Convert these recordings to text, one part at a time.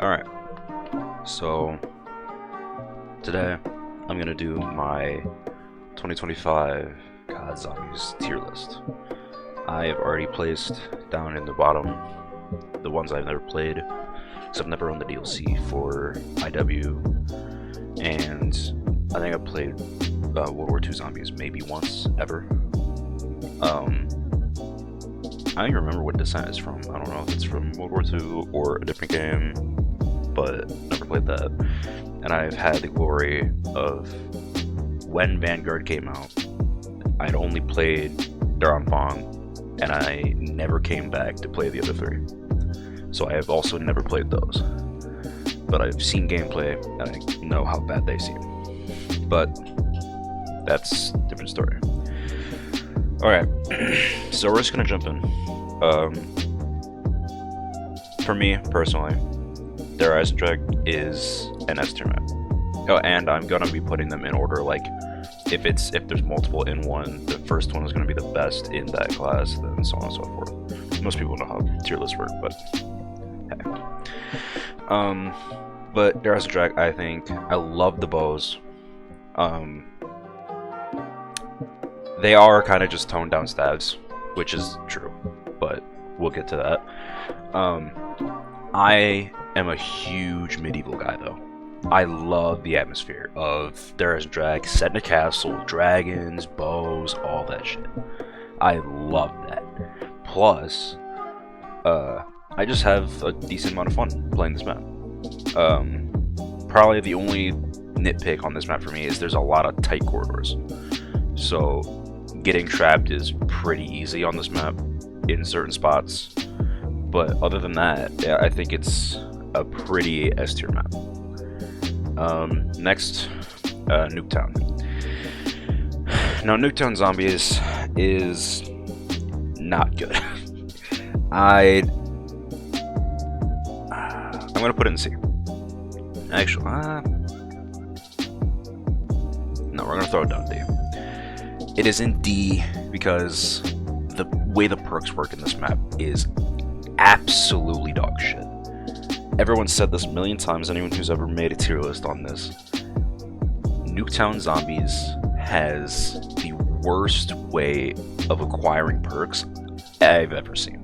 Alright, so today I'm gonna do my 2025 COD Zombies tier list. I have already placed down in the bottom the ones I've never played, because I've never owned the DLC for IW, and I think I've played World War II Zombies maybe once, ever. I don't even remember what Descent is from. I don't know if it's from World War II or a different game, but never played that. And I've had the glory of when Vanguard came out, I'd only played Daronfang, and I never came back to play the other three. So I have also never played those. But I've seen gameplay, and I know how bad they seem. But that's a different story. Alright, so we're just gonna jump in. For me, personally, Dead Rising Drag is an S tier map. Oh, and I'm gonna be putting them in order, like, if there's multiple in one, the first one is gonna be the best in that class, then so on and so forth. Most people know how tier lists work, but hey. But Dead Rising Drag, I think, I love the bows. They are kind of just toned down stabs, which is true, but we'll get to that. I am a huge medieval guy, though. I love the atmosphere of Dead Rising Drag, set in a castle, dragons, bows, all that shit. I love that. Plus, I just have a decent amount of fun playing this map. Probably the only nitpick on this map for me is there's a lot of tight corridors. So getting trapped is pretty easy on this map in certain spots. But other than that, yeah, I think it's a pretty S tier map. Next, Nuketown. Now, Nuketown Zombies is not good. I'm gonna put it in C. Actually, no, we're gonna throw it down D. It is in D because the way the perks work in this map is absolutely dog shit. Everyone's said this a million times, anyone who's ever made a tier list on this. Nuketown Zombies has the worst way of acquiring perks I've ever seen.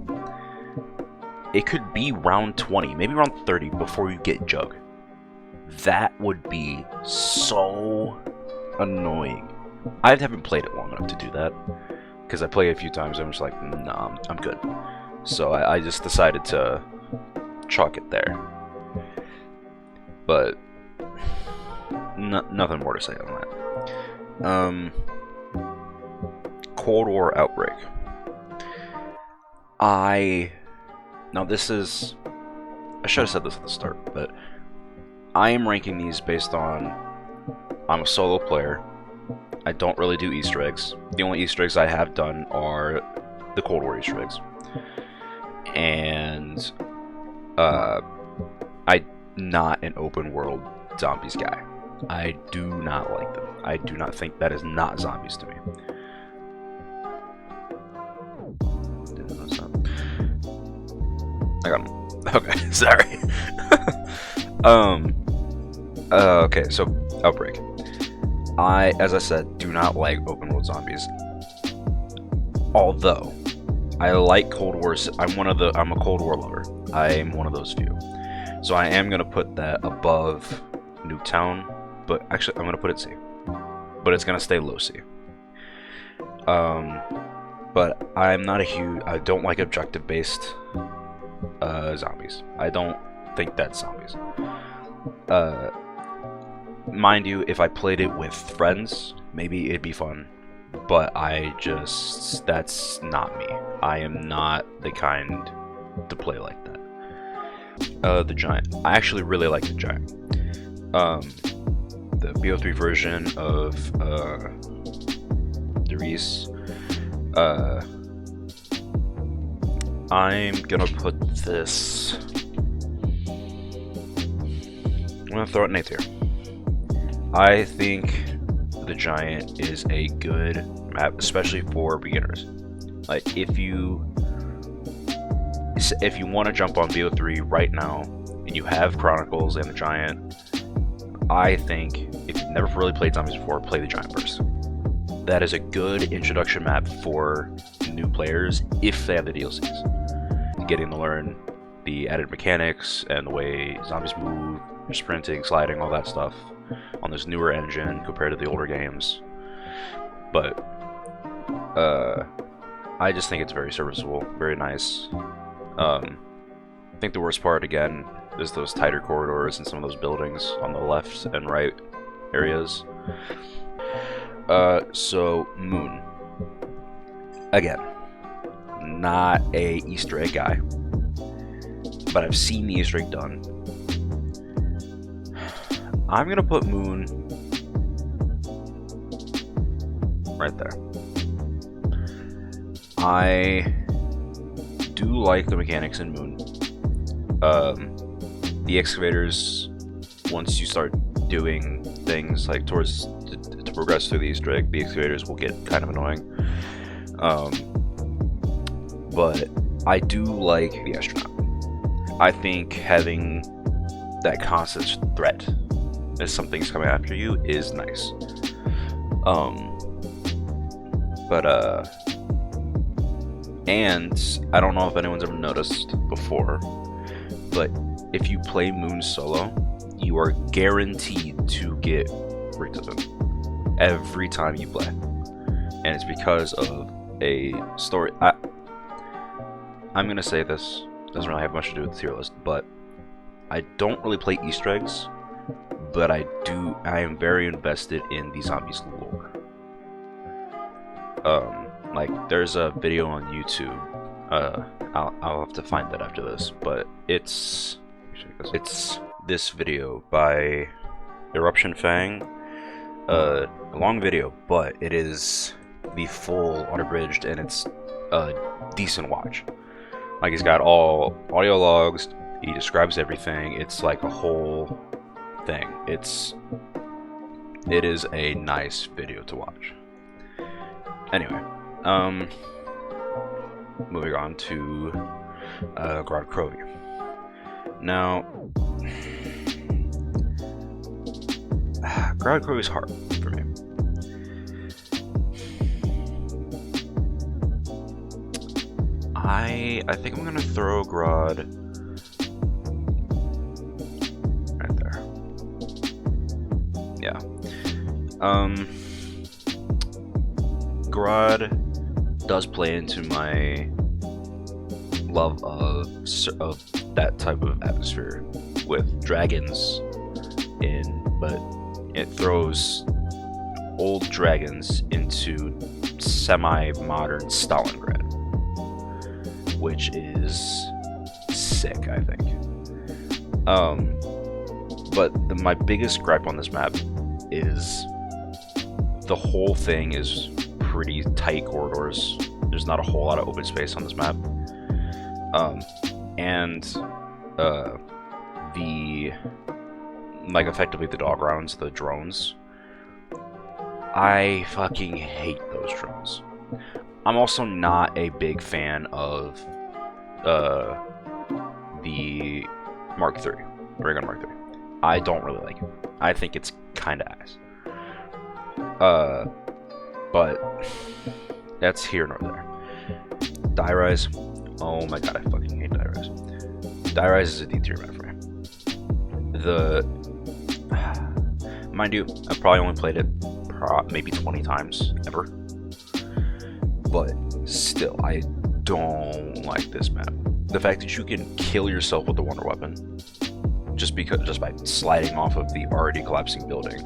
It could be round 20, maybe round 30 before you get Jug. That would be so annoying. I haven't played it long enough to do that, because I play it a few times and I'm just like, nah, I'm good. So I just decided to chalk it there. But nothing more to say on that. Cold War Outbreak. Now this is, I should have said this at the start, but I am ranking these based on, I'm a solo player. I don't really do Easter eggs. The only Easter eggs I have done are the Cold War Easter eggs. And I'm not an open world zombies guy. I do not like them. I do not think that is not zombies to me. Didn't notice that. I got him. Okay, sorry. Okay, so Outbreak. As I said, do not like open world zombies. Although I like Cold War. I'm a Cold War lover. I am one of those few. So I am gonna put that above Nuketown, but actually I'm gonna put it C. But it's gonna stay low C. But I'm not a huge. I don't like objective-based zombies. I don't think that's zombies. Mind you, if I played it with friends, maybe it'd be fun. But that's not me. I am not the kind to play like that. The Giant. I actually really like the Giant. The BO3 version of Dries. I'm gonna put this. I'm gonna throw it in A tier. I think the Giant is a good map, especially for beginners. Like, if you want to jump on BO3 right now, and you have Chronicles and the Giant, I think if you've never really played Zombies before, play the Giant first. That is a good introduction map for new players if they have the DLCs. Getting to learn the added mechanics and the way zombies move, sprinting, sliding, all that stuff on this newer engine compared to the older games. But I just think it's very serviceable, very nice. I think the worst part, again, is those tighter corridors and some of those buildings on the left and right areas. So Moon. Again, not a Easter egg guy, but I've seen the Easter egg done. I'm gonna put Moon right there. I do like the mechanics in Moon. The excavators, once you start doing things like towards to progress through the Easter egg, the excavators will get kind of annoying. But I do like the astronaut. I think having that constant threat as something's coming after you is nice. And I don't know if anyone's ever noticed before, but if you play Moon solo, you are guaranteed to get Richtofen every time you play, and it's because of a story. I'm gonna say this doesn't really have much to do with the tier list, but I don't really play Easter eggs, but I am very invested in the zombies lore. Like there's a video on YouTube. I'll have to find that after this, but it's this video by Eruption Fang. A long video, but it is the full unabridged, and it's a decent watch. Like, he's got all audio logs, he describes everything, it's like a whole thing. It is a nice video to watch. Anyway, moving on to Grod Krovi. Now, Grod Krovi is hard for me. I think I'm gonna throw Grod right there. Yeah. Grod does play into my love of that type of atmosphere with dragons but it throws old dragons into semi-modern Stalingrad, which is sick, I think. But my biggest gripe on this map is the whole thing is pretty tight corridors. There's not a whole lot of open space on this map. Effectively the dog rounds, the drones. I fucking hate those drones. I'm also not a big fan of the Mark III, Ray Gun Mark III. I don't really like it. I think it's kind of ass. But that's here nor there. Die Rise. Oh my god, I fucking hate Die Rise. Die Rise is a D tier map for me. Mind you, I've probably only played it maybe 20 times ever. But still, I don't like this map. The fact that you can kill yourself with the Wonder Weapon just by sliding off of the already collapsing building,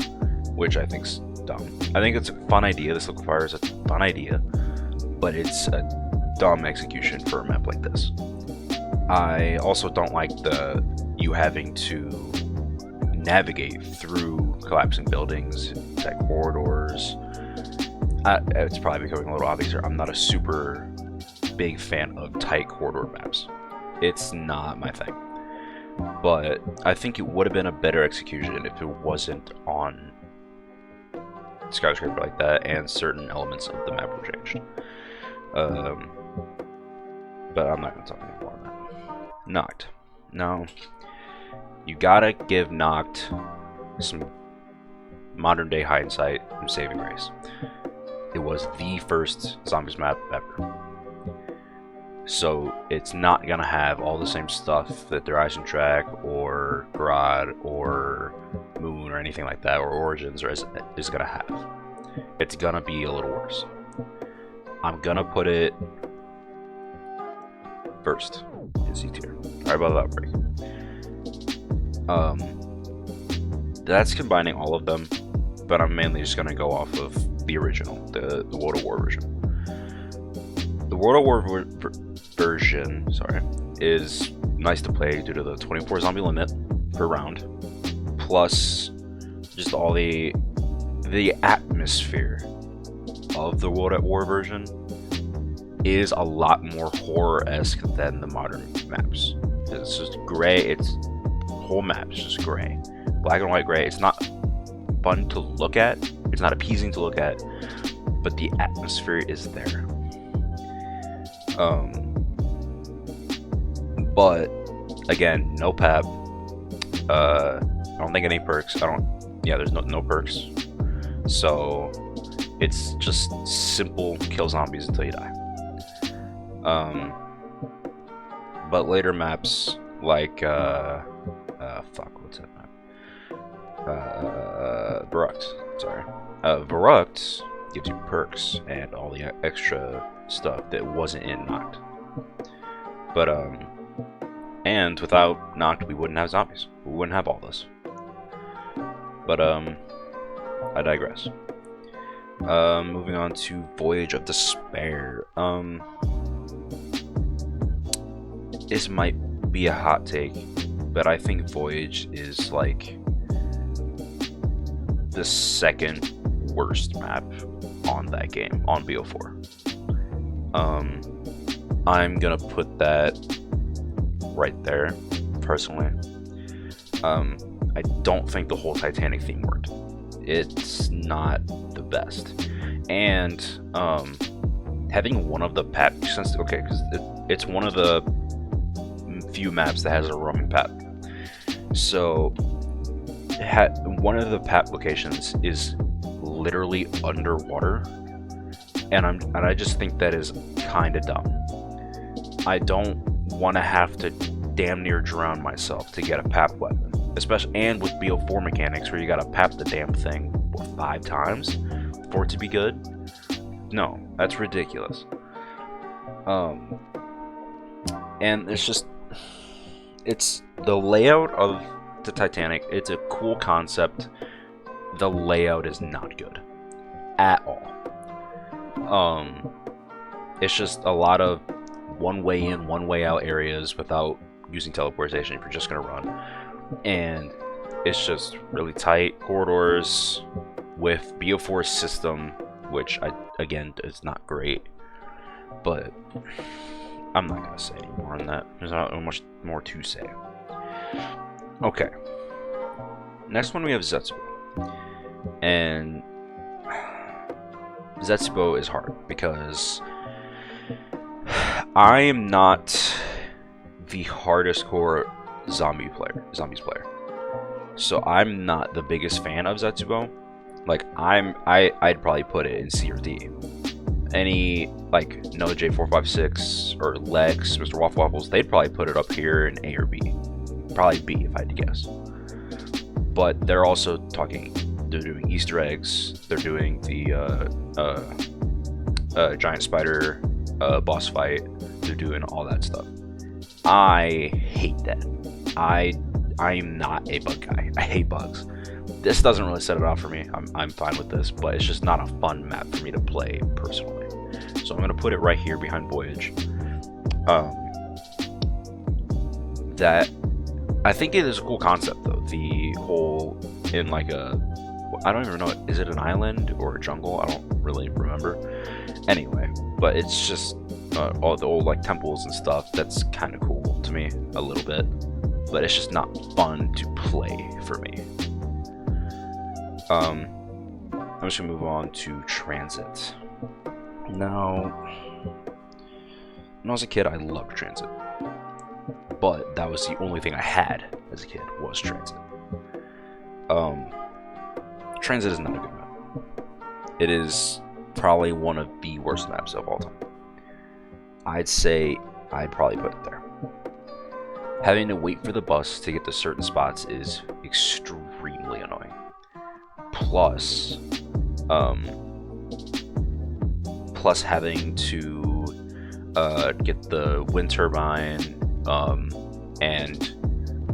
which I think's dumb. I think it's a fun idea. This Liquefier is a fun idea, but it's a dumb execution for a map like this. I also don't like you having to navigate through collapsing buildings, tight corridors. It's probably becoming a little obvious here. I'm not a super big fan of tight corridor maps. It's not my thing. But I think it would have been a better execution if it wasn't on Skyscraper like that and certain elements of the map were changed. But I'm not going to talk anymore on that. Noct. Now, you gotta give Noct some modern day hindsight and saving grace. It was the first zombies map ever. So it's not gonna have all the same stuff that their Track or Grodd or Moon or anything like that, or Origins is gonna have. It's gonna be a little worse. I'm gonna put it first in C tier. Alright, about the Outbreak. That's combining all of them, but I'm mainly just gonna go off of the original, the World of War version. The World of War version, is nice to play due to the 24 zombie limit per round, plus just all the atmosphere of the World at War version is a lot more horror-esque than the modern maps. It's just gray. It's whole map is just gray, black and white gray. It's not fun to look at. It's not appeasing to look at, but the atmosphere is there. But again, no PAP. I don't think any perks. Yeah, there's no perks. So it's just simple kill zombies until you die. But later maps like what's that map? Verrückt. Verrückt gives you perks and all the extra stuff that wasn't in Noct. But and without Noct, we wouldn't have zombies. We wouldn't have all this. But I digress. Moving on to Voyage of Despair. This might be a hot take, but I think Voyage is like the second worst map on that game, on BO4. I'm gonna put that right there, personally. I don't think the whole Titanic theme worked. It's not the best. And having one of the PAP, because it's one of the few maps that has a roaming PAP. So one of the PAP locations is literally underwater, and I just think that is kind of dumb. I don't want to have to damn near drown myself to get a PAP weapon, especially and with BO4 mechanics where you gotta PAP the damn thing 5 times for it to be good. No, that's ridiculous. And it's the layout of the Titanic. It's a cool concept. The layout is not good at all. It's just a lot of one way in, one way out areas without using teleportation if you're just gonna run, and it's just really tight corridors with BO4 system, which again is not great, but I'm not gonna say any more on that. There's not much more to say. Okay, next one we have Zetsubo, and Zetsubo is hard because I am not the hardest core zombies player. So I'm not the biggest fan of Zetsubo. Like I'd probably put it in C or D. Any like Noah J456 or Lex, Mr. Waffle Waffles, they'd probably put it up here in A or B. Probably B if I had to guess. But they're also they're doing Easter eggs, they're doing the giant spider boss fight, they're doing all that stuff. I hate that. I'm not a bug guy. I hate bugs. This doesn't really set it off for me. I'm fine with this, but it's just not a fun map for me to play personally. So I'm gonna put it right here behind Voyage. That I think it is a cool concept though. The whole in like I don't even know, is it an island or a jungle? I don't really remember. Anyway, but it's just all the old like temples and stuff. That's kind of cool to me a little bit, but it's just not fun to play for me. I'm just gonna move on to Transit. Now, when I was a kid, I loved Transit, but that was the only thing I had as a kid was Transit. Transit is not a good map. It is probably one of the worst maps of all time. I'd say I'd probably put it there. Having to wait for the bus to get to certain spots is extremely annoying. Plus having to get the wind turbine, and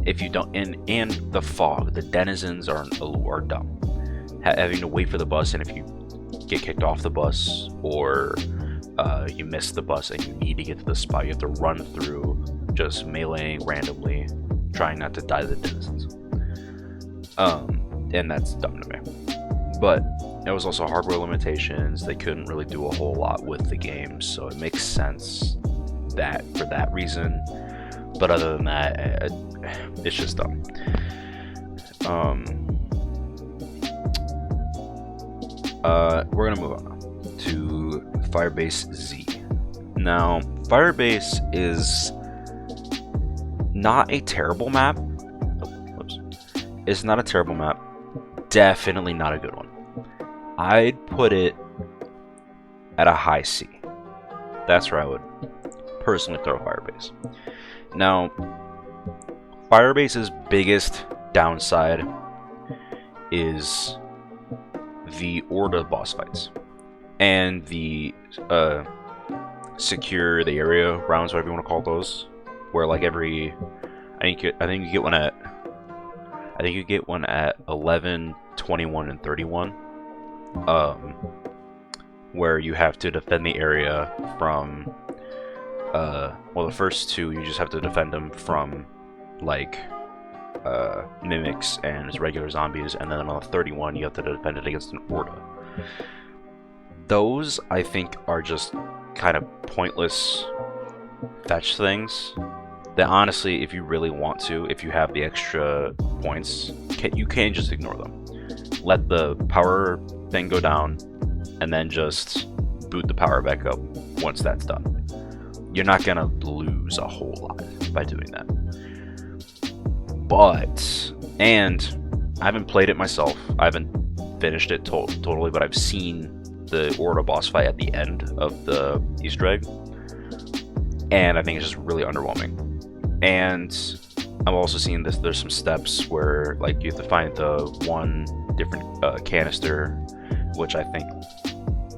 if you don't, and the fog, the denizens are dumb. Having to wait for the bus, and if you get kicked off the bus or you miss the bus and you need to get to the spot, you have to run through, just meleeing randomly, trying not to die to the denizens. And that's dumb to me. But it was also hardware limitations. They couldn't really do a whole lot with the game, so it makes sense that for that reason. But other than that, it's just dumb. We're gonna move on now to Firebase Z. Now, Firebase is not a terrible map. It's not a terrible map. Definitely not a good one. I'd put it at a high C. That's where I would personally throw Firebase. Now, Firebase's biggest downside is the Orda boss fights and the secure the area rounds, whatever you want to call those, where like every I think you get one at 11, 21, and 31, where you have to defend the area from well, the first two you just have to defend them from like mimics and regular zombies, and then on the 31 you have to defend it against an Orda. Those, I think, are just kind of pointless fetch things that honestly, if you really want to, if you have the extra points, you can just ignore them. Let the power thing go down and then just boot the power back up once that's done. You're not gonna lose a whole lot by doing that. But, and I haven't played it myself, I haven't finished it totally, but I've seen the Orda boss fight at the end of the Easter egg, and I think it's just really underwhelming. And I've also seen this, there's some steps where like you have to find the one different canister, which I think,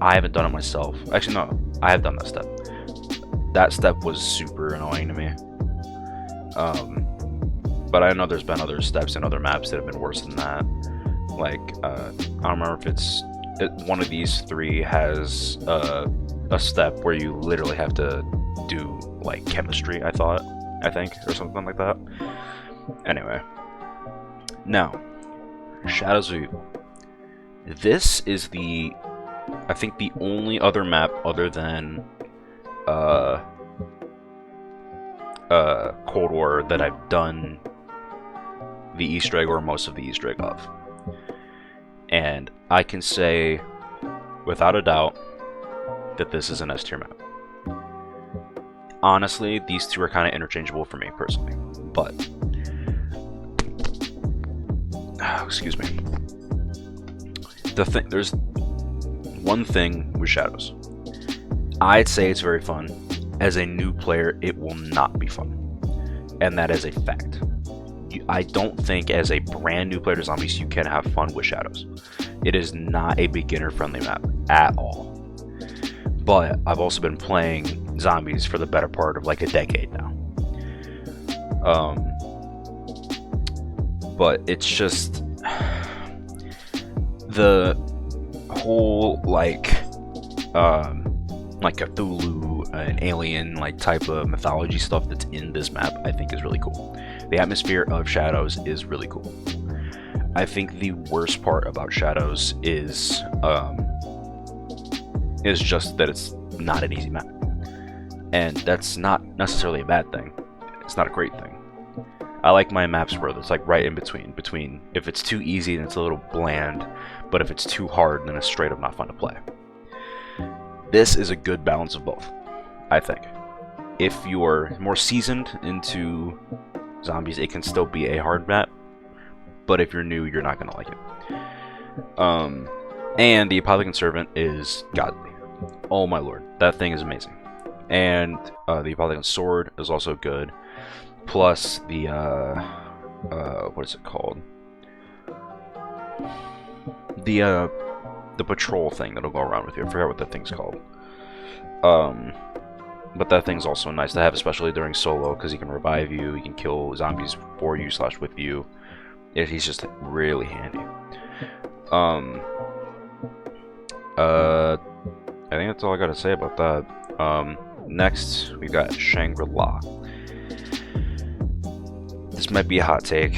I haven't done it myself. Actually no, I have done that step. That step was super annoying to me. But I know there's been other steps in other maps that have been worse than that. Like, I don't remember if it's one of these three has a step where you literally have to do like chemistry, I think, or something like that. Anyway, now Shadows of Evil. This is I think the only other map other than Cold War that I've done the Easter egg or most of the Easter egg of. And I can say without a doubt that this is an S tier map. Honestly, these two are kind of interchangeable for me personally, but excuse me. There's one thing with Shadows. I'd say it's very fun. As a new player, it will not be fun, and that is a fact. I don't think as a brand new player to Zombies you can have fun with Shadows. It is not a beginner friendly map at all. But I've also been playing Zombies for the better part of like a decade now. But it's just the whole like Cthulhu and alien like type of mythology stuff that's in this map I think is really cool. The atmosphere of Shadows is really cool. I think the worst part about Shadows is just that it's not an easy map. And that's not necessarily a bad thing. It's not a great thing. I like my maps where it's like right in between if it's too easy then it's a little bland, but if it's too hard then it's straight up not fun to play. This is a good balance of both, I think. If you're more seasoned into zombies, it can still be a hard map. But if you're new, you're not gonna like it. And the Apothicon Servant is godly. Oh my lord, that thing is amazing. And the Apothicon Sword is also good. Plus the what is it called? The patrol thing that'll go around with you. I forgot what that thing's called. But that thing's also nice to have, especially during solo, because he can revive you, he can kill zombies for you / with you. He's just really handy. I think that's all I gotta say about that. Next, we've got Shangri-La. This might be a hot take.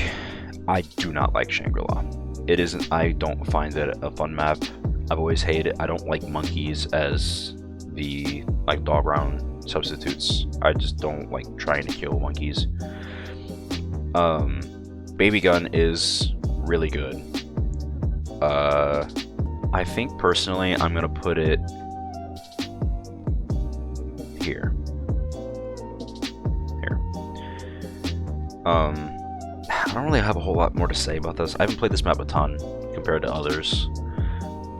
I do not like Shangri-La. It isn't. I don't find it a fun map. I've always hated it. I don't like monkeys as the dog round substitutes. I just don't like trying to kill monkeys. Baby Gun is really good. I think personally I'm gonna put it here. I don't really have a whole lot more to say about this. I haven't played this map a ton compared to others,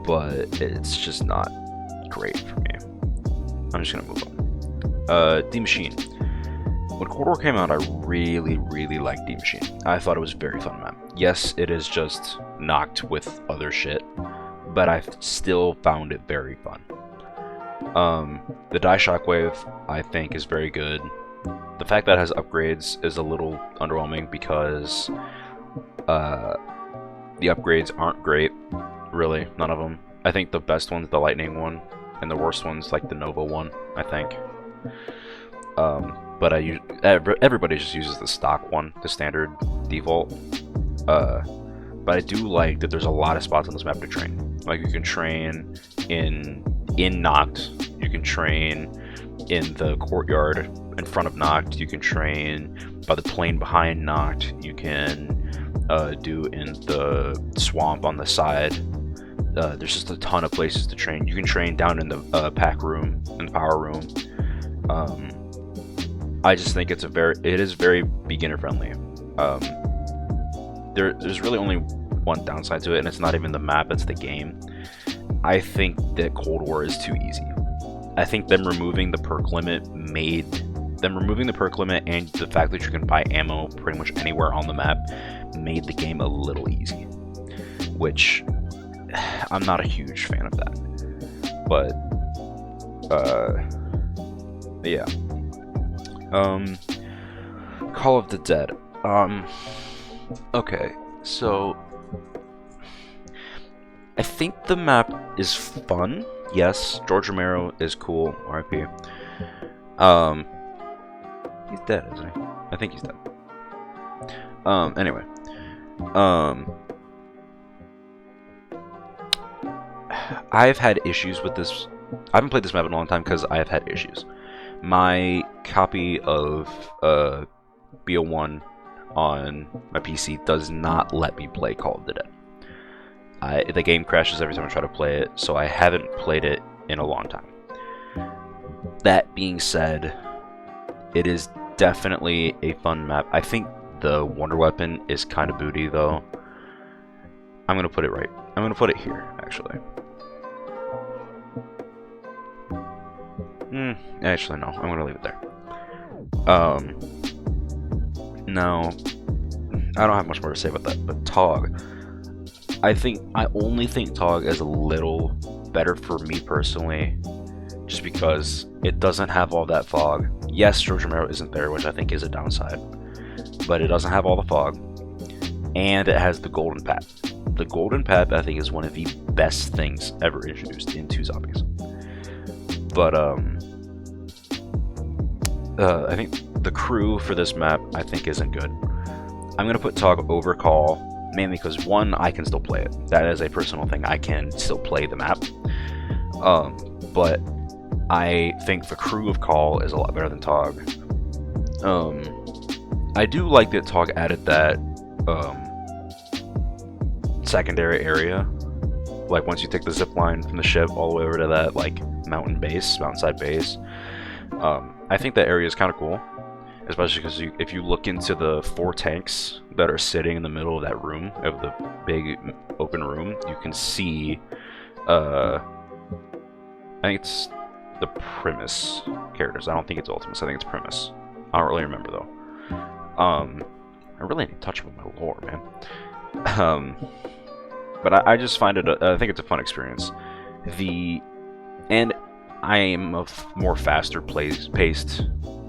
but it's just not great for me. I'm just gonna move on. D Machine. When Cold War came out, I really liked D Machine. I thought it was a very fun map. Yes, it is just knocked with other shit, but I still found it very fun. The Die Shockwave, I think, is very good. The fact that it has upgrades is a little underwhelming because the upgrades aren't great, really, none of them. I think the best one's the Lightning one, and the worst one's like the Nova one, I think. But everybody just uses the stock one, the standard default. But I do like that there's a lot of spots on this map to train. Like you can train in Noct, you can train in the courtyard in front of Noct, you can train by the plain behind Noct, you can do in the swamp on the side. There's just a ton of places to train. You can train down in the pack room, in the power room. I just think it is very beginner friendly. There's really only one downside to it, and it's not even the map, it's the game. I think that Cold War is too easy. I think them removing the perk limit and the fact that you can buy ammo pretty much anywhere on the map made the game a little easy, which I'm not a huge fan of that. But yeah. Call of the Dead. Okay, so I think the map is fun. Yes, George Romero is cool. RIP. He's dead, isn't he? I think he's dead. Anyway. I've had issues with this. I haven't played this map in a long time because I have had issues. My copy of BO1 on my PC does not let me play Call of the Dead. The game crashes every time I try to play it, so I haven't played it in a long time. That being said, it is definitely a fun map. I think the Wonder Weapon is kind of booty, though. I'm gonna put it right. I'm gonna put it here, actually. Actually, no. I'm gonna leave it there. No, I don't have much more to say about that. But TOG, I only think TOG is a little better for me personally, just because it doesn't have all that fog. Yes, George Romero isn't there, which I think is a downside, but it doesn't have all the fog, and it has the Golden Pap. The Golden Pap, I think, is one of the best things ever introduced into zombies. But I think the crew for this map, I think, isn't good. I'm gonna put TOG over Call, mainly because, one, I can still play it. That is a personal thing. I can still play the map. But I think the crew of Call is a lot better than TOG. I do like that TOG added that secondary area. Like, once you take the zip line from the ship all the way over to that, like, mountainside base. I think that area is kind of cool. especially because if you look into the 4 tanks that are sitting in the middle of that room, of the big open room, you can see, I think it's the Primus characters. I don't think it's Ultimus. I think it's Primus. I don't really remember though. I really need to touch with my lore, man. But I just find it. I think it's a fun experience. And I am a more faster paced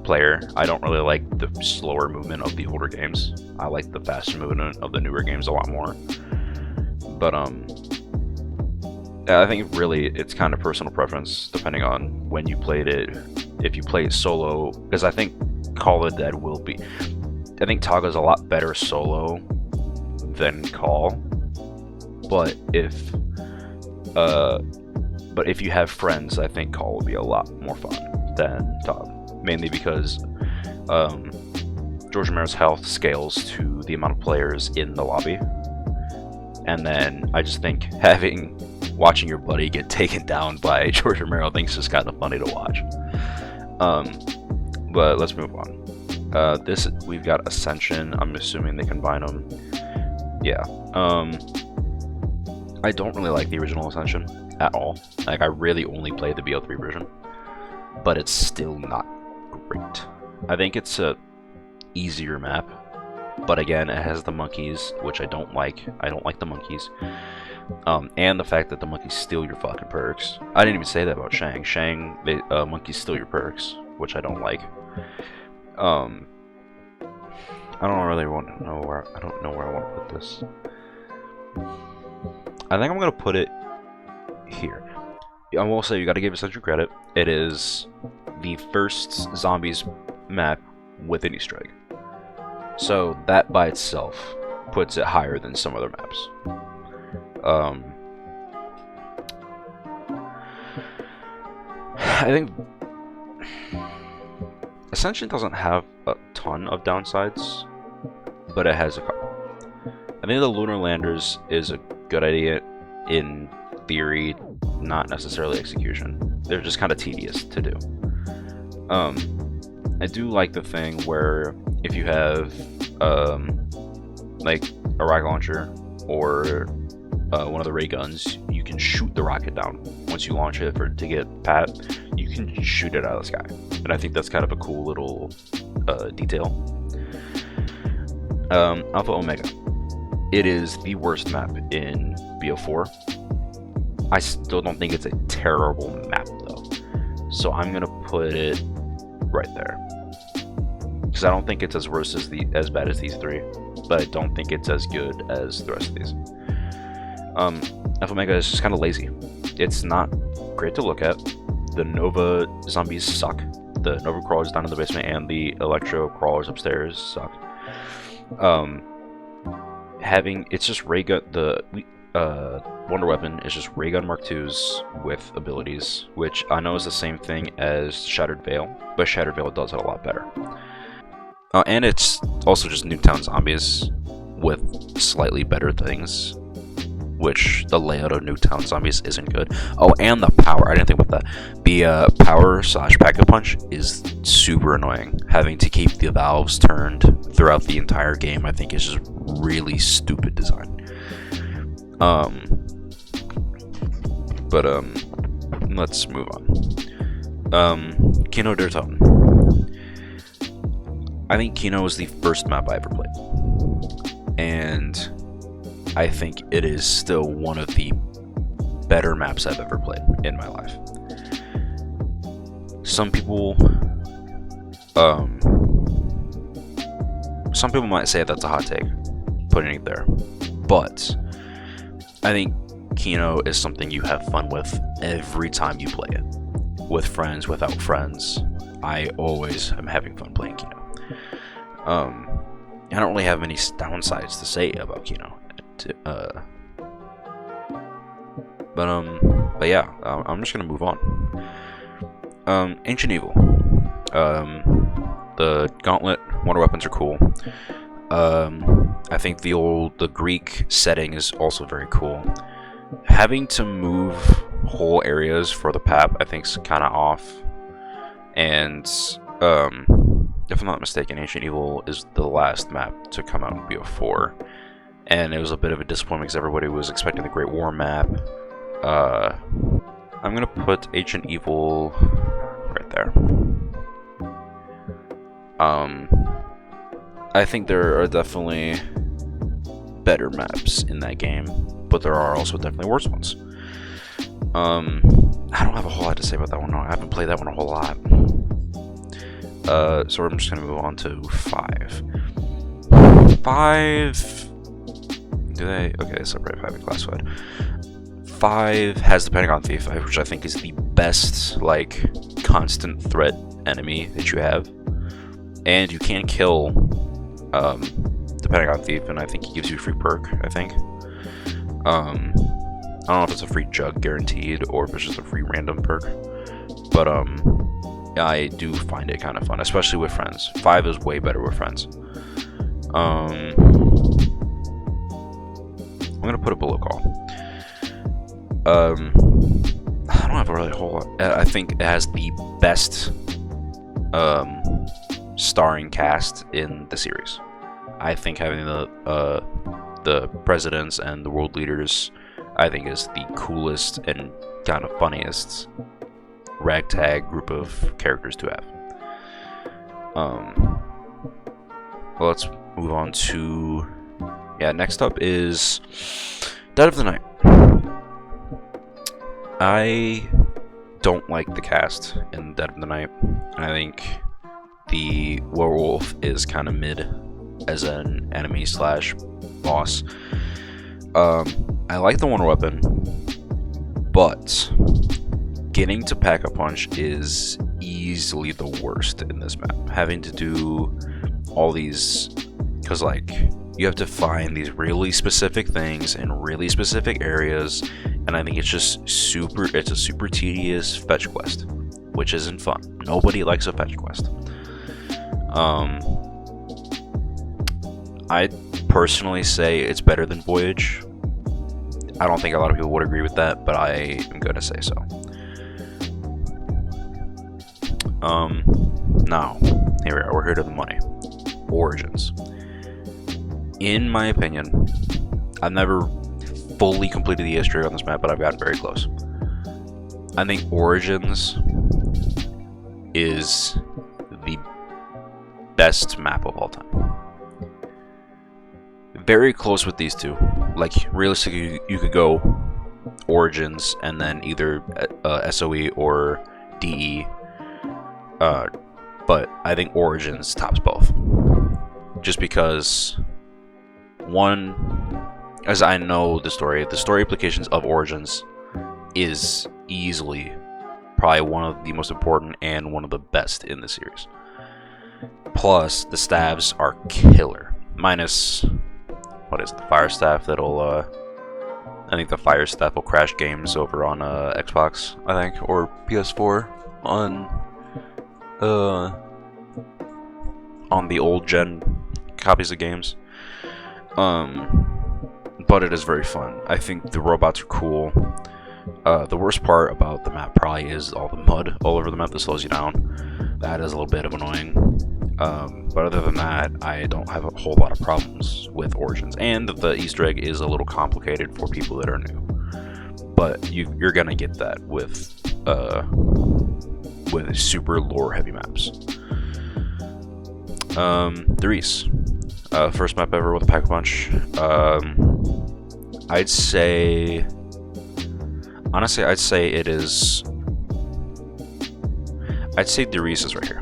player. I don't really like the slower movement of the older games. I like the faster movement of the newer games a lot more. But I think really it's kind of personal preference depending on when you played it. If you play it solo, because I think Call of the Dead will be. I think Taga's a lot better solo than Call. But if you have friends, I think Call will be a lot more fun than Tog. Mainly because George Romero's health scales to the amount of players in the lobby. And then I just think watching your buddy get taken down by George Romero, I think is just kind of funny to watch. But let's move on. We've got Ascension. I'm assuming they combine them. Yeah. I don't really like the original Ascension at all. Like, I really only played the BO3 version, but it's still not great. I think it's a easier map, but again, it has the monkeys, which I don't like. I don't like the monkeys. And the fact that the monkeys steal your fucking perks. I didn't even say that about Shang. Shang, monkeys steal your perks, which I don't like. I don't really want to know where. I don't know where I want to put this. I think I'm gonna put it here. I will say you got to give Ascension credit. It is the first Zombies map with an Easter egg, so that by itself puts it higher than some other maps. I think Ascension doesn't have a ton of downsides, but it has a couple. I think the Lunar Landers is a good idea in theory, not necessarily execution. They're just kind of tedious to do. I do like the thing where if you have like a rocket launcher or one of the ray guns, you can shoot the rocket down. Once you launch it to get Pat, you can shoot it out of the sky. And I think that's kind of a cool little detail. Alpha Omega. It is the worst map in BO4. I still don't think it's a terrible map though. So I'm gonna put it right there. Because I don't think it's as worse as as bad as these three, but I don't think it's as good as the rest of these. Alpha Omega is just kind of lazy. It's not great to look at. The Nova zombies suck. The Nova crawlers down in the basement and the Electro crawlers upstairs suck. It's just ray gun. The Wonder Weapon is just ray gun Mark IIs with abilities, which I know is the same thing as Shattered Veil, but Shattered Veil does it a lot better. And it's also just Nuketown Zombies with slightly better things, which the layout of Nuketown Zombies isn't good. Oh, and the power. I didn't think about that. The power / Pack-a Punch is super annoying. Having to keep the valves turned throughout the entire game, I think, is just really stupid design. But let's move on. Kino der Toten. I think Kino is the first map I ever played, and I think it is still one of the better maps I've ever played in my life. Some people might say that's a hot take, putting it there, but I think Kino is something you have fun with every time you play it. With friends, without friends, I always am having fun playing Kino. I don't really have many downsides to say about Kino. But yeah, I'm just gonna move on. Ancient Evil. The Gauntlet Wonder Weapons are cool. I think the Greek setting is also very cool. Having to move whole areas for the PAP, I think, is kind of off. And if I'm not mistaken, Ancient Evil is the last map to come out in BO4. And it was a bit of a disappointment because everybody was expecting the Great War map. I'm gonna put Ancient Evil right there. I think there are definitely better maps in that game, but there are also definitely worse ones. I don't have a whole lot to say about that one. No, I haven't played that one a whole lot. So I'm just gonna move on to 5. 5. Do they? Okay, separate 5 and classified. 5 has the Pentagon Thief, which I think is the best, like, constant threat enemy that you have. And you can kill the Pentagon Thief, and I think he gives you a free perk, I think. I don't know if it's a free jug guaranteed, or if it's just a free random perk. But, I do find it kind of fun, especially with friends. 5 is way better with friends. I'm gonna put it below Call. I don't have a really whole lot. I think it has the best starring cast in the series. I think having the presidents and the world leaders, I think, is the coolest and kind of funniest ragtag group of characters to have. Well, let's move on to, next up is Dead of the Night. I don't like the cast in Dead of the Night. I think the werewolf is kind of mid as an enemy slash boss. I like the Wonder Weapon, but getting to Pack-a-Punch is easily the worst in this map. Having to do all these, because like you have to find these really specific things in really specific areas, and I think it's just it's a super tedious fetch quest, which isn't fun. Nobody likes a fetch quest. I personally say it's better than Voyage. I don't think a lot of people would agree with that, but I am gonna say so. Now, here we are. We're here to the money. Origins. In my opinion, I've never fully completed the history on this map, but I've gotten very close. I think Origins is the best map of all time. Very close with these two. Like, realistically, you could go Origins and then either SOE or DE. But I think Origins tops both. Just because, one, as I know the story implications of Origins is easily probably one of the most important and one of the best in the series. Plus, the stabs are killer. Minus, what is it, the Fire Staff that'll, I think the Fire Staff will crash games over on Xbox, I think, or PS4 on the old gen copies of games. But it is very fun. I think the robots are cool. The worst part about the map probably is all the mud all over the map that slows you down. That is a little bit of annoying. But other than that, I don't have a whole lot of problems with Origins. And the Easter egg is a little complicated for people that are new. But you're gonna get that with super lore heavy maps. Derice. First map ever with a Pack-a-Punch. I'd say, honestly, I'd say Derice is right here.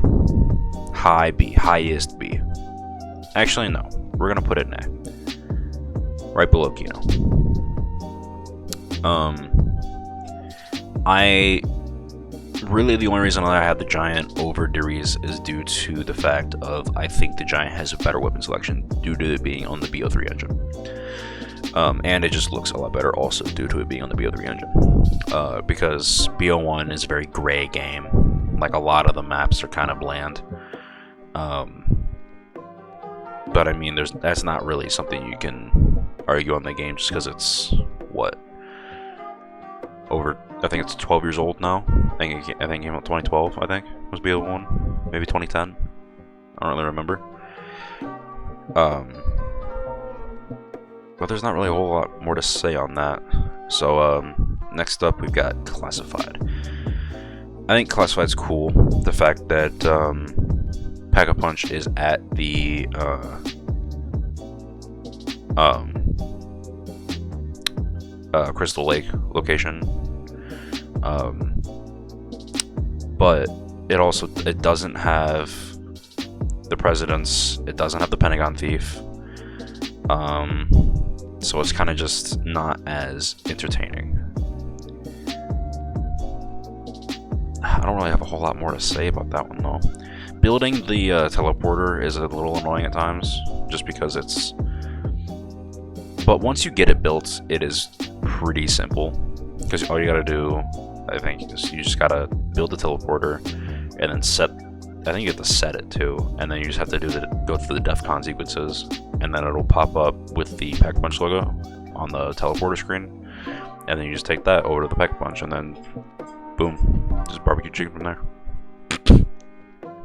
High B, highest B. Actually, no. We're gonna put it in A. Right below Kino. Really, the only reason I have the Giant over Derice is due to the fact of I think the Giant has a better weapon selection due to it being on the BO3 engine. And it just looks a lot better also due to it being on the BO3 engine. Because BO1 is a very gray game. Like, a lot of the maps are kind of bland. But I mean, that's not really something you can argue on the game just because it's, what? I think it's 12 years old now. I think it came out 2012, I think, was BO1. Maybe 2010. I don't really remember. But there's not really a whole lot more to say on that. So next up we've got Classified. I think Classified's cool. The fact that Pack-a-Punch is at the Crystal Lake location, but it doesn't have the Presidents. It doesn't have the Pentagon Thief. So it's kind of just not as entertaining. I don't really have a whole lot more to say about that one though. Building the teleporter is a little annoying at times, just because it's... But once you get it built, it is pretty simple. Because all you gotta do, I think, is you just gotta build the teleporter, and then set... I think you have to set it too, and then you just have to go through the DEFCON sequences, and then it'll pop up with the Pack-a-Punch logo on the teleporter screen, and then you just take that over to the Pack-a-Punch, and then boom, just barbecue chicken from there.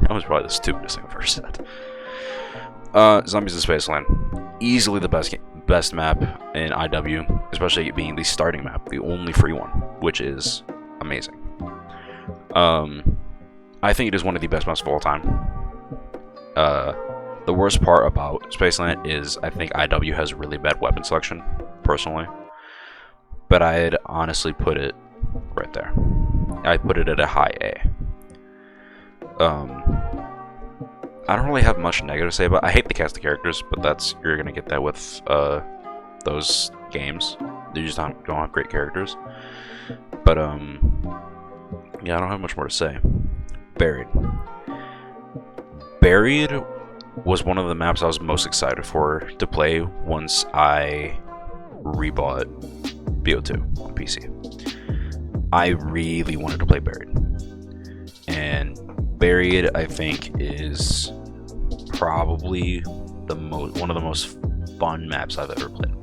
That was probably the stupidest thing I've ever said. Zombies in Spaceland, easily the best map in IW, especially it being the starting map, the only free one, which is amazing. I think it is one of the best maps of all time. The worst part about Spaceland is I think IW has really bad weapon selection, personally. But I'd honestly put it right there. I'd put it at a high A. I don't really have much negative to say, but I hate the cast of characters, but you're gonna get that with those games. They just don't have great characters. But yeah, I don't have much more to say. Buried was one of the maps I was most excited to play once I rebought BO2 on PC. I really wanted to play Buried. And Buried, I think, is probably one of the most fun maps I've ever played.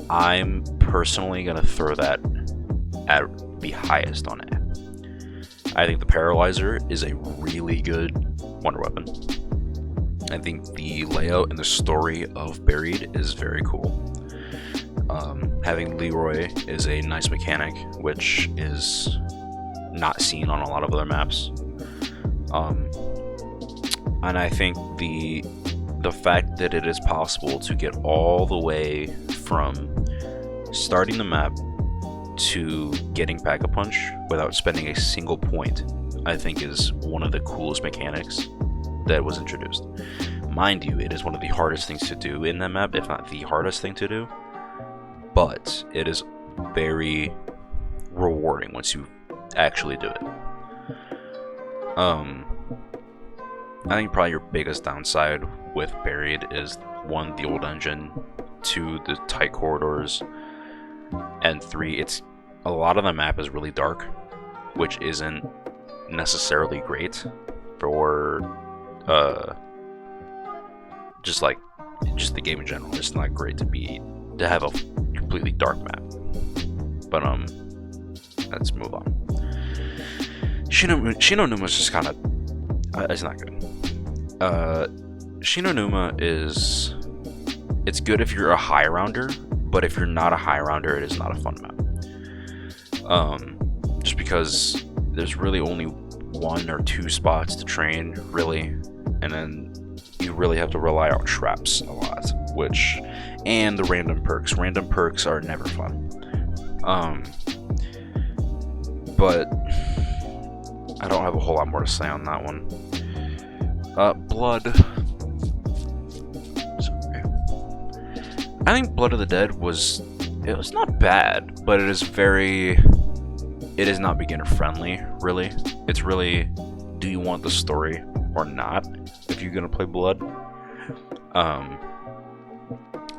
I'm personally going to throw that at the highest on A. I think the Paralyzer is a really good wonder weapon. I think the layout and the story of Buried is very cool. Having Leroy is a nice mechanic, which is not seen on a lot of other maps. And I think the fact that it is possible to get all the way from starting the map to getting Pack-a-Punch without spending a single point, I think is one of the coolest mechanics that was introduced. Mind you, it is one of the hardest things to do in that map, if not the hardest thing to do, but it is very rewarding once you actually do it. I think probably your biggest downside with Buried is 1, the old engine, 2, the tight corridors, and 3, a lot of the map is really dark, which isn't necessarily great for just the game in general. It's not great to have a completely dark map. But let's move on. Shinonuma is just kind of it's not good. Shinonuma it's good if you're a high rounder, but if you're not a high rounder, it is not a fun map. Just because there's really only 1 or 2 spots to train, really, and then you really have to rely on traps a lot, and the random perks. Random perks are never fun. But I don't have a whole lot more to say on that one. Blood. Sorry. I think Blood of the Dead was not bad, but it is not beginner friendly, really. It's really, do you want the story or not if you're gonna play Blood? I'm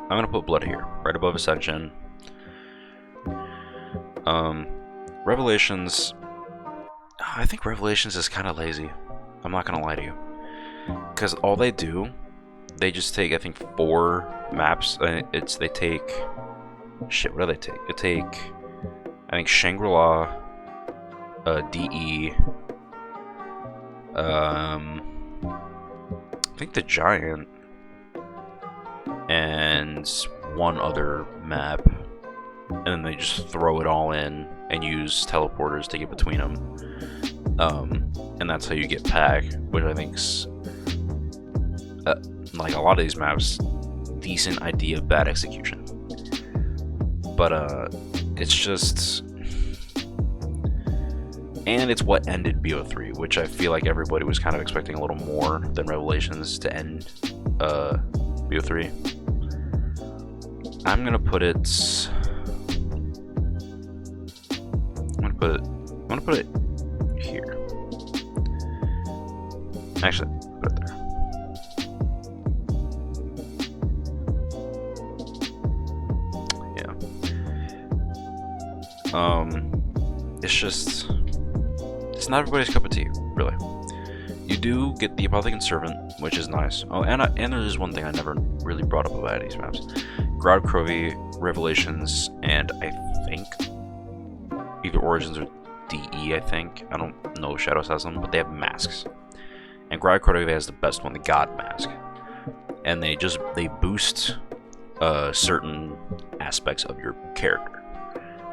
gonna put Blood here, right above Ascension. Revelations, I think Revelations is kind of lazy. I'm not gonna lie to you, because all they do, they just take, I think, 4 maps. They take, shit, what do they take? They take, I think, Shangri-La, DE, I think the Giant and one other map, and then they just throw it all in and use teleporters to get between them. And that's how you get Pack, which I think's like a lot of these maps, decent idea, bad execution. But it's just, and it's what ended BO3, which I feel like everybody was kind of expecting a little more than Revelations to end BO3. I'm gonna put it. I'm gonna put it here. Actually, put it there. Yeah. It's not everybody's cup of tea, really. You do get the Apothecary Servant, which is nice. Oh, and there's one thing I never really brought up about these maps. Grout Krovi, Revelations, and I think either Origins or DE, I think. I don't know if Shadows has them, but they have masks. And Grout Krovi has the best one, the God Mask. And they boost certain aspects of your character,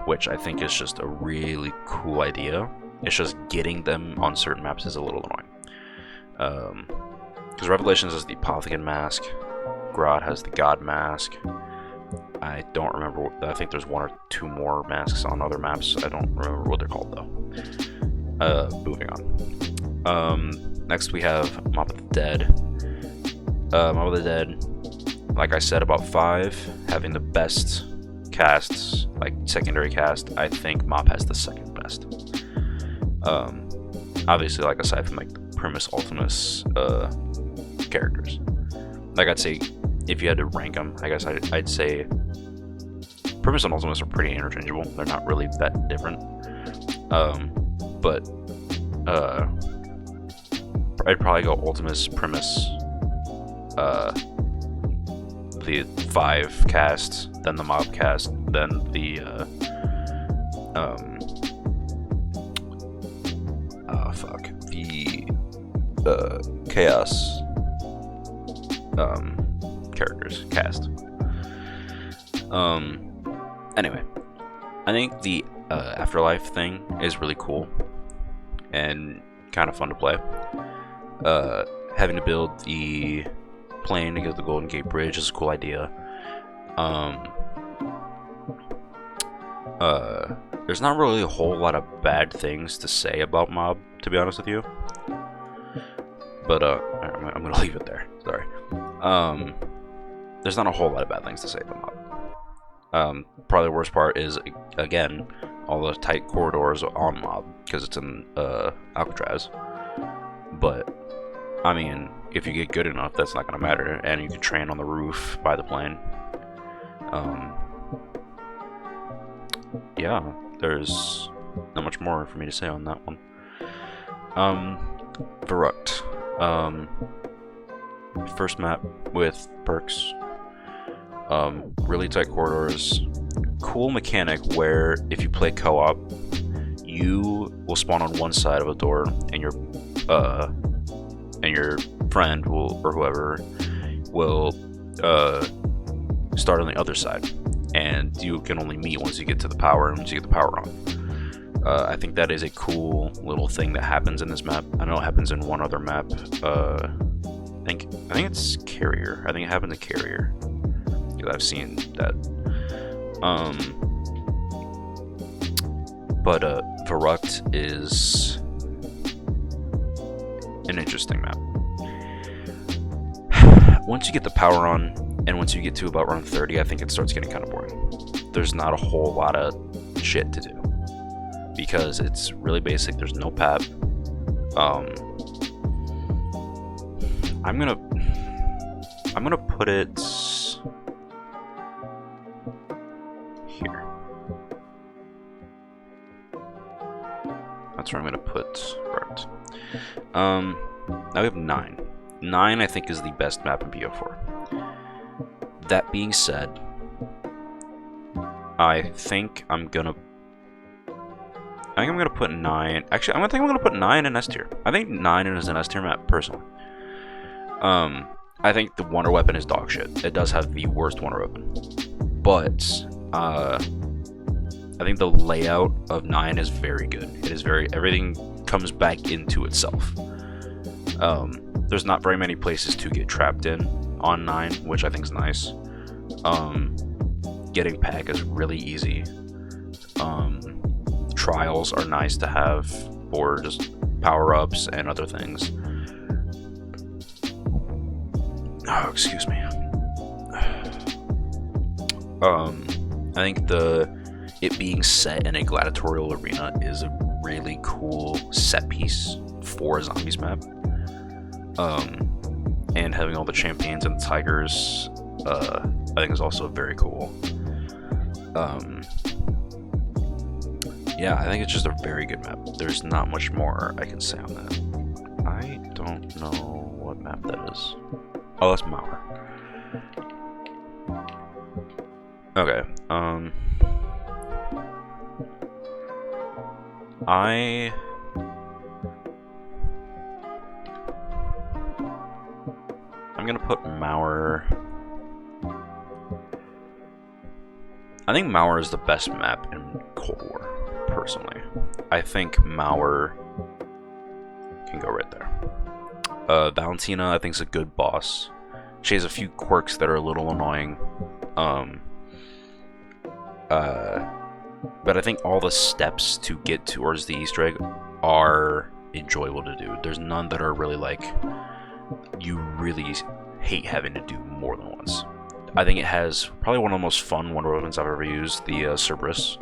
which I think is just a really cool idea. It's just getting them on certain maps is a little annoying. Because Revelations has the Apothecary Mask, Grout has the God Mask. I don't remember, I think there's one or two more masks on other maps. I don't remember what they're called though. Moving on. Next we have Mob of the Dead. Mob of the Dead, like I said about 5, having the best casts, like secondary cast, I think Mob has the second best. Obviously, like aside from like the Primus Ultimus characters, like I'd say if you had to rank them, I guess I'd say Primus and Ultimus are pretty interchangeable. They're not really that different. But I'd probably go Ultimus, Primus, the 5 cast, then the Mob cast, then the the Chaos characters cast. Anyway, I think the Afterlife thing is really cool and kind of fun to play. Having to build the plane to get the Golden Gate Bridge is a cool idea. There's not really a whole lot of bad things to say about Mob, to be honest with you. But I'm gonna leave it there. Sorry. There's not a whole lot of bad things to say about Mob. Probably the worst part is, again, all the tight corridors on Mob because it's in Alcatraz. But I mean, if you get good enough, that's not gonna matter, and you can train on the roof by the plane. Yeah, there's not much more for me to say on that one. Verrückt. First map with perks. Really tight corridors. Cool mechanic where if you play co-op, you will spawn on one side of a door, and your friend will, or whoever, will start on the other side, and you can only meet once you get to the power, and once you get the power on. I think that is a cool little thing that happens in this map. I know it happens in one other map. I think it's Carrier. I think it happened to Carrier, because I've seen that. But Verrückt is an interesting map. Once you get the power on, and once you get to about round 30, I think it starts getting kind of boring. There's not a whole lot of shit to do, because it's really basic. There's no PAP. I'm gonna put it here. That's where I'm gonna put Verrückt. Now we have 9. 9, I think, is the best map in BO4. That being said, I think I'm gonna put 9. Actually, I'm gonna put 9 in S tier. I think 9 is an S tier map personally. I think the wonder weapon is dog shit. It does have the worst wonder weapon, but I think the layout of 9 is very good. It is everything comes back into itself. There's not very many places to get trapped in on 9, which I think is nice. Getting pack is really easy. Trials are nice to have for just power-ups and other things. Oh, excuse me. I think it being set in a gladiatorial arena is a really cool set piece for a zombies map. And having all the champions and the tigers, I think is also very cool. Yeah, I think it's just a very good map. There's not much more I can say on that. I don't know what map that is. Oh, that's Mauer. Okay, I'm gonna put Mauer. I think Mauer is the best map in Cold War, personally. I think Mauer can go right there. Valentina, I think, is a good boss. She has a few quirks that are a little annoying. But I think all the steps to get towards the Easter egg are enjoyable to do. There's none that are really like, you really hate having to do more than once. I think it has probably one of the most fun wonder weapons I've ever used, the Cerberus.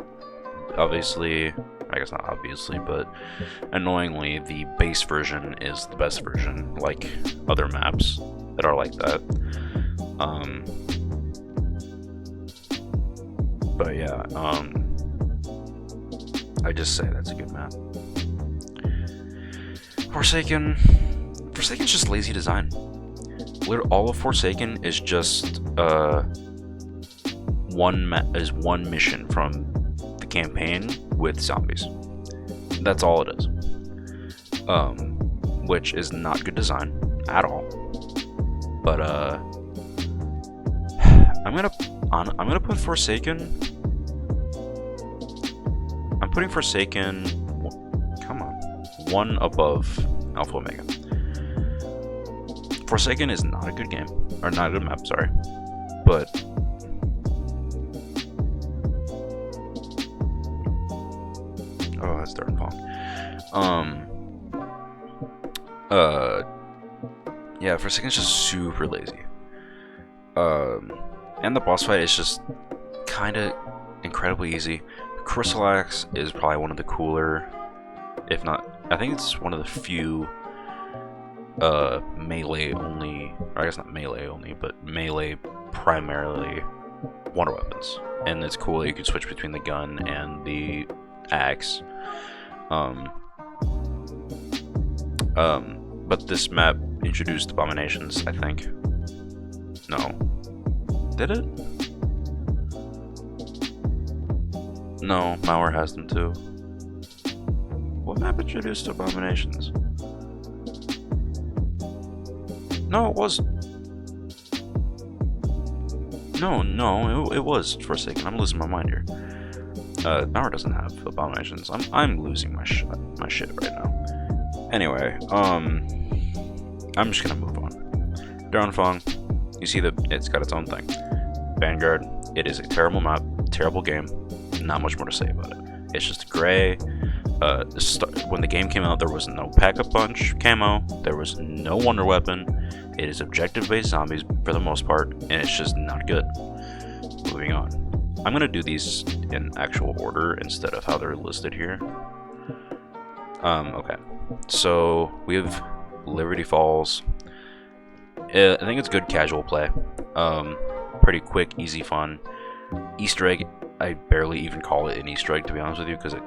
Obviously, I guess not obviously, but annoyingly, the base version is the best version, like other maps that are like that. But yeah, I just say that's a good map. Forsaken's just lazy design. All of Forsaken is just one mission from the campaign with zombies. That's all it is. Which is not good design at all. But I'm gonna put Forsaken. I'm putting Forsaken. Come on, one above Alpha Omega. Forsaken is not a good game, or not a good map, sorry, but oh, that's Dark Pong. Yeah, Forsaken's just super lazy. And the boss fight is just kind of incredibly easy. Chrysalax is probably one of the cooler, if not, I think it's one of the few melee only, or I guess not melee only, but melee primarily wonder weapons. And it's cool that you can switch between the gun and the axe. But this map introduced abominations, I think. No. Did it? No, Mauer has them too. What map introduced abominations? No, it was. No, it was Forsaken. I'm losing my mind here. Mauer doesn't have abominations. I'm losing my shit right now. Anyway, I'm just gonna move on. Daronfang, you see that it's got its own thing. Vanguard, it is a terrible map, terrible game. Not much more to say about it. It's just gray. When the game came out, there was no pack-a-punch camo. There was no wonder weapon. It is objective-based zombies for the most part, and it's just not good. Moving on. I'm gonna do these in actual order instead of how they're listed here. Okay. So we have Liberty Falls. I think it's good casual play. Pretty quick, easy fun. Easter egg, I barely even call it an Easter egg, to be honest with you, because it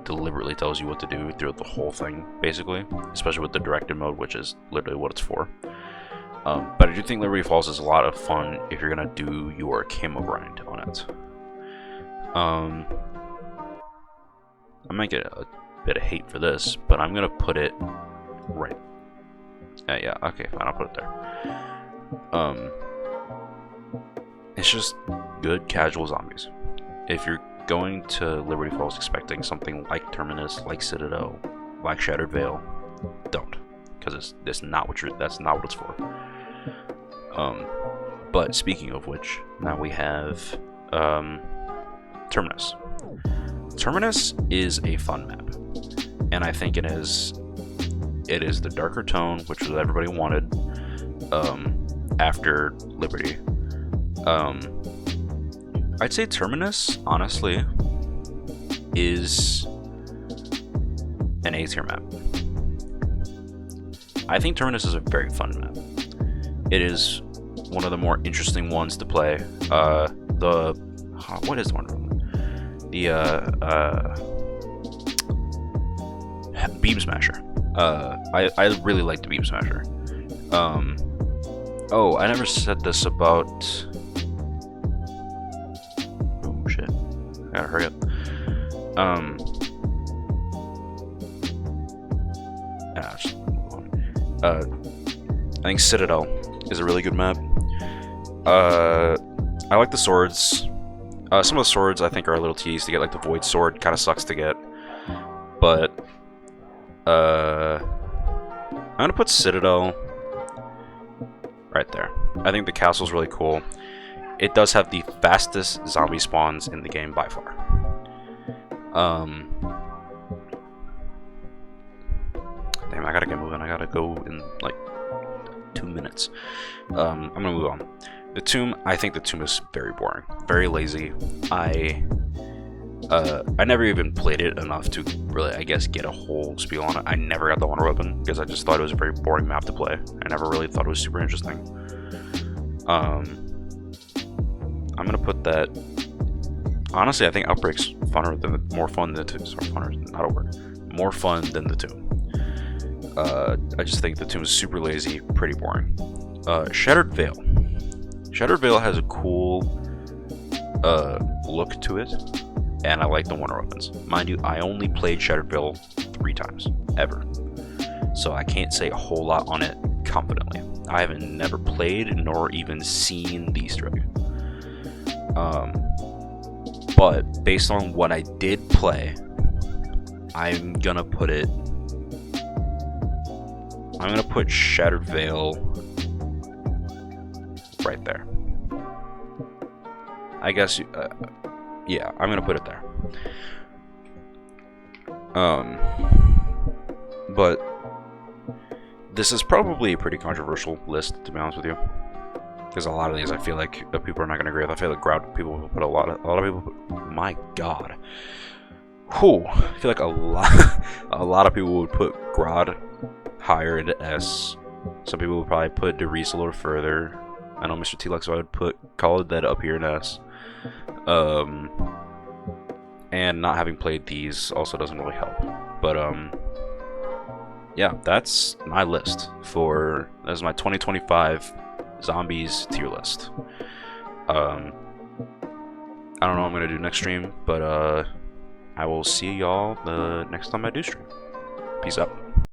deliberately tells you what to do throughout the whole thing, basically. Especially with the directed mode, which is literally what it's for. But I do think Liberty Falls is a lot of fun if you're gonna do your camo grind on it. I might get a bit of hate for this, but I'm gonna put it right Yeah, okay, fine, I'll put it there. It's just good casual zombies. If you're going to Liberty Falls expecting something like Terminus, like Citadel, like Shattered Veil, don't, because that's not what it's for. But speaking of which, now we have Terminus. Terminus is a fun map, and I think it is the darker tone, which was what everybody wanted after Liberty. I'd say Terminus, honestly, is an A tier map. I think Terminus is a very fun map. It is one of the more interesting ones to play. What is the one? Beam Smasher. I really like the Beam Smasher. Oh, I never said this about. Oh shit! I gotta hurry up. I think Citadel is a really good map. I like the swords. Some of the swords I think are a little teased to get, like the Void Sword kind of sucks to get. But I'm gonna put Citadel right there. I think the castle's really cool. It does have the fastest zombie spawns in the game by far. Damn, I gotta get moving. I gotta go in like 2 minutes. I'm gonna move on. The Tomb, I think the Tomb is very boring, very lazy. I never even played it enough to really, I guess, get a whole spiel on it. I never got the Wonder Weapon because I just thought it was a very boring map to play. I never really thought it was super interesting. I'm gonna put that. Honestly, I think Outbreak's more fun than the Tomb. Sorry, funner is not a word. More fun than the Tomb. I just think the Tomb is super lazy, pretty boring. Shattered Veil. Shattered Veil has a cool look to it, and I like the Wonder Weapons. Mind you, I only played Shattered Veil 3 times, ever. So I can't say a whole lot on it confidently. I haven't never played nor even seen the Easter egg. But based on what I did play, I'm gonna put Shattered Veil right there. I guess, yeah, I'm gonna put it there. But this is probably a pretty controversial list, to be honest with you, because a lot of these I feel like people are not gonna agree with. I feel like people will put a lot of people put, my god, whew, I feel like a lot of people would put Grodd higher into S. Some people would probably put Derice a little further. I know Mr. T-Lex, so I would put Call of Dead up here in S. And not having played these also doesn't really help. But yeah, that's my list that's my 2025 zombies tier list. I don't know what I'm gonna do next stream, but I will see y'all the next time I do stream. Peace out.